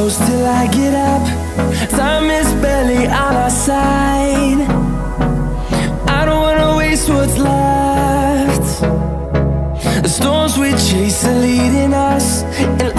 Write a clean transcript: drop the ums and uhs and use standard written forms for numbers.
close till I get up. Time is barely on our side. I don't wanna waste what's left. The storms we chase are leading us, and